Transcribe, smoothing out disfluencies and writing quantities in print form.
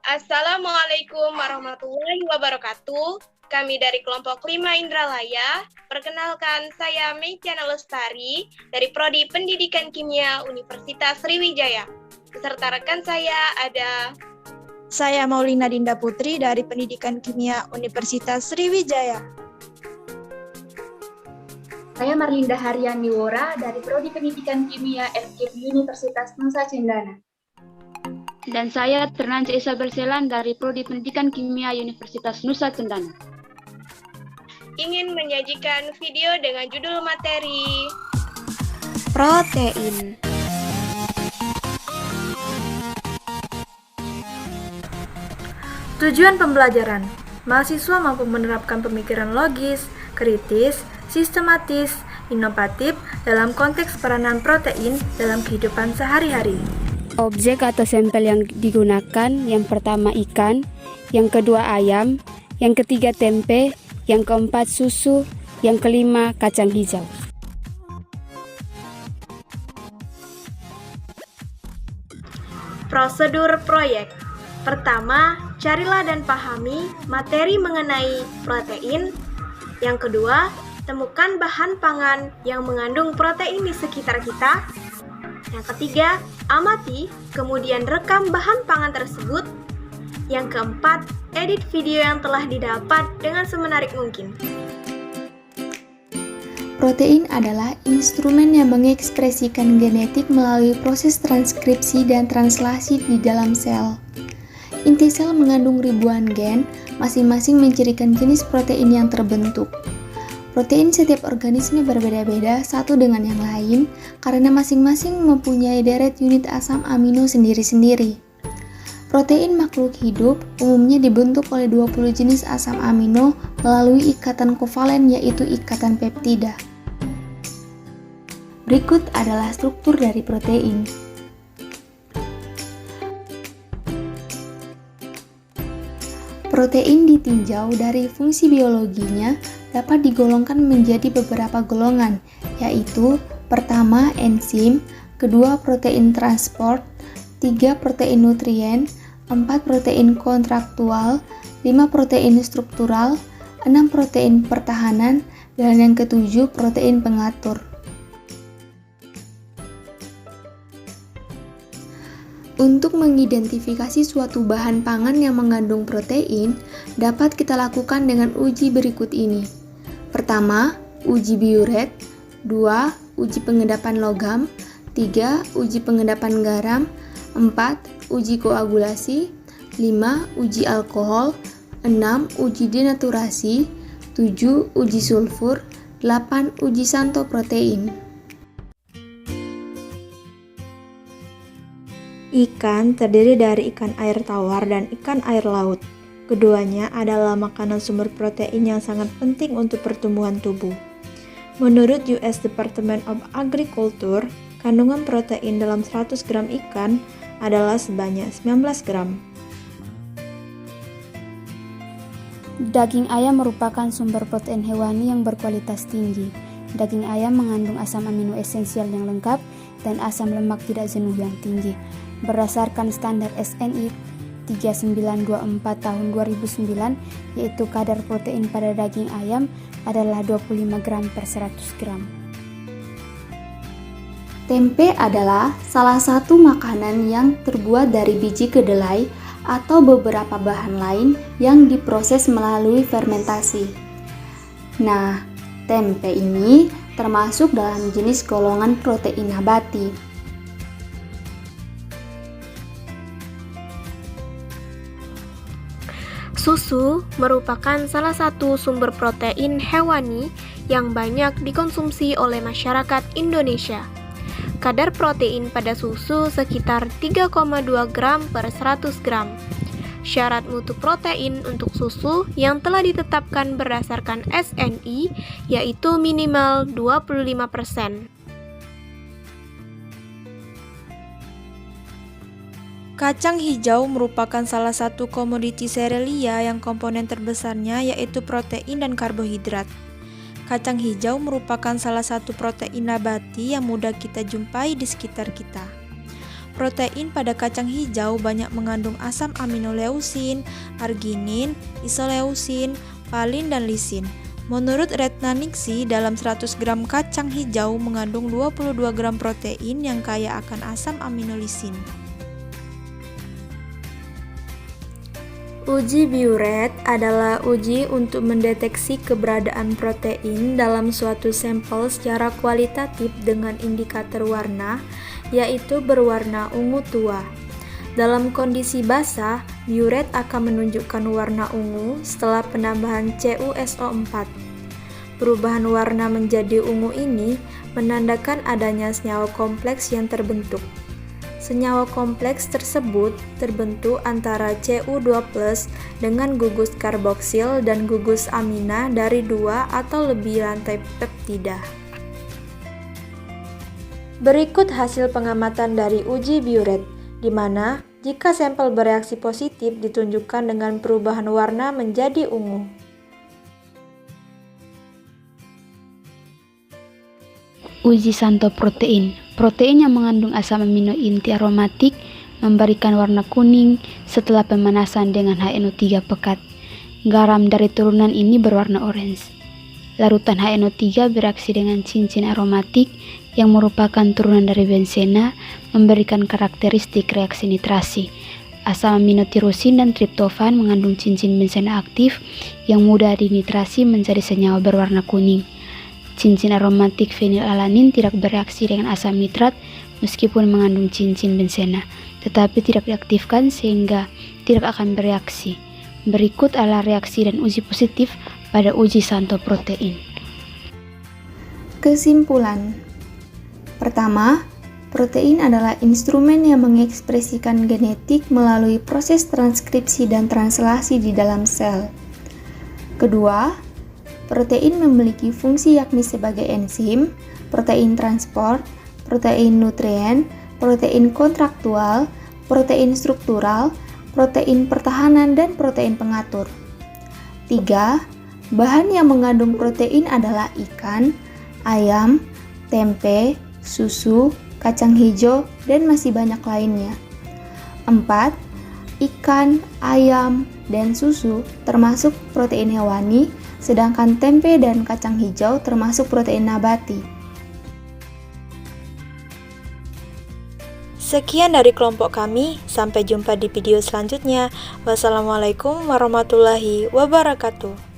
Assalamualaikum warahmatullahi wabarakatuh. Kami dari kelompok 5 Indralaya. Perkenalkan, saya Meikiana Lestari dari Prodi Pendidikan Kimia Universitas Sriwijaya. Beserta rekan saya ada Saya Maulina Dinda Putri dari Pendidikan Kimia Universitas Sriwijaya. Saya Marlinda Haryani Wora dari Prodi Pendidikan Kimia FKIP Universitas Nusa Cendana. Dan saya Ternanca Isabel Selan dari Prodi Pendidikan Kimia Universitas Nusa Cendana. Ingin menyajikan video dengan judul materi Protein. Tujuan pembelajaran. Mahasiswa mampu menerapkan pemikiran logis, kritis, sistematis, inovatif dalam konteks peranan protein dalam kehidupan sehari-hari. Objek atau sampel yang digunakan yang pertama ikan, yang kedua ayam, yang ketiga tempe, yang keempat susu, yang kelima kacang hijau. Prosedur proyek. Pertama, carilah dan pahami materi mengenai protein. Yang kedua, temukan bahan pangan yang mengandung protein di sekitar kita. Yang ketiga, amati, kemudian rekam bahan pangan tersebut. Yang keempat, edit video yang telah didapat dengan semenarik mungkin. Protein adalah instrumen yang mengekspresikan genetik melalui proses transkripsi dan translasi di dalam sel. Inti sel mengandung ribuan gen, masing-masing mencirikan jenis protein yang terbentuk. Protein setiap organisme berbeda-beda satu dengan yang lain karena masing-masing mempunyai deret unit asam amino sendiri-sendiri. Protein makhluk hidup umumnya dibentuk oleh 20 jenis asam amino melalui ikatan kovalen yaitu ikatan peptida. Berikut adalah struktur dari protein. Protein ditinjau dari fungsi biologinya dapat digolongkan menjadi beberapa golongan, yaitu pertama enzim, kedua protein transport, 3 protein nutrien, 4 protein kontraktual, 5 protein struktural, 6 protein pertahanan, dan yang ketujuh protein pengatur. Untuk mengidentifikasi suatu bahan pangan yang mengandung protein, dapat kita lakukan dengan uji berikut ini. Pertama, uji Biuret. 2. Uji pengendapan logam. 3. Uji pengendapan garam. 4. Uji koagulasi. 5. Uji alkohol. 6. Uji denaturasi. 7. Uji sulfur. 8. Uji Santo protein. Ikan terdiri dari ikan air tawar dan ikan air laut. Keduanya adalah makanan sumber protein yang sangat penting untuk pertumbuhan tubuh. Menurut US Department of Agriculture, kandungan protein dalam 100 gram ikan adalah sebanyak 19 gram. Daging ayam merupakan sumber protein hewani yang berkualitas tinggi. Daging ayam mengandung asam amino esensial yang lengkap dan asam lemak tidak jenuh yang tinggi. Berdasarkan standar SNI 3924 tahun 2009, yaitu kadar protein pada daging ayam adalah 25 gram per 100 gram. Tempe adalah salah satu makanan yang terbuat dari biji kedelai atau beberapa bahan lain yang diproses melalui fermentasi. Nah, tempe ini termasuk dalam jenis golongan protein nabati. Susu merupakan salah satu sumber protein hewani yang banyak dikonsumsi oleh masyarakat Indonesia. Kadar protein pada susu sekitar 3,2 gram per 100 gram. Syarat mutu protein untuk susu yang telah ditetapkan berdasarkan SNI yaitu minimal 25%. Kacang hijau merupakan salah satu komoditi serealia yang komponen terbesarnya yaitu protein dan karbohidrat. Kacang hijau merupakan salah satu protein nabati yang mudah kita jumpai di sekitar kita. Protein pada kacang hijau banyak mengandung asam aminoleusin, arginin, isoleusin, valin, dan lisin. Menurut Retnaningsih, dalam 100 gram kacang hijau mengandung 22 gram protein yang kaya akan asam aminolisin. Uji Biuret adalah uji untuk mendeteksi keberadaan protein dalam suatu sampel secara kualitatif dengan indikator warna, yaitu berwarna ungu tua. Dalam kondisi basah, biuret akan menunjukkan warna ungu setelah penambahan CuSO4. Perubahan warna menjadi ungu ini menandakan adanya senyawa kompleks yang terbentuk. Senyawa kompleks tersebut terbentuk antara Cu2+ dengan gugus karboksil dan gugus amina dari 2 atau lebih rantai peptida. Berikut hasil pengamatan dari uji biuret, di mana jika sampel bereaksi positif ditunjukkan dengan perubahan warna menjadi ungu. Uji Santo protein. Protein yang mengandung asam amino inti aromatik memberikan warna kuning setelah pemanasan dengan HNO3 pekat. Garam dari turunan ini berwarna orange. Larutan HNO3 bereaksi dengan cincin aromatik yang merupakan turunan dari benzena memberikan karakteristik reaksi nitrasi. Asam amino tirosin dan triptofan mengandung cincin benzena aktif yang mudah dinitrasi menjadi senyawa berwarna kuning. Cincin aromatik fenilalanin tidak bereaksi dengan asam nitrat meskipun mengandung cincin benzena, tetapi tidak diaktifkan sehingga tidak akan bereaksi. Berikut adalah reaksi dan uji positif pada uji Santo protein. Kesimpulan. Pertama, protein adalah instrumen yang mengekspresikan genetik melalui proses transkripsi dan translasi di dalam sel. Kedua, protein memiliki fungsi yakni sebagai enzim, protein transport, protein nutrien, protein kontraktual, protein struktural, protein pertahanan, dan protein pengatur. 3. Bahan yang mengandung protein adalah ikan, ayam, tempe, susu, kacang hijau, dan masih banyak lainnya. 4. Ikan, ayam, dan susu termasuk protein hewani, sedangkan tempe dan kacang hijau termasuk protein nabati. Sekian dari kelompok kami, sampai jumpa di video selanjutnya. Wassalamualaikum warahmatullahi wabarakatuh.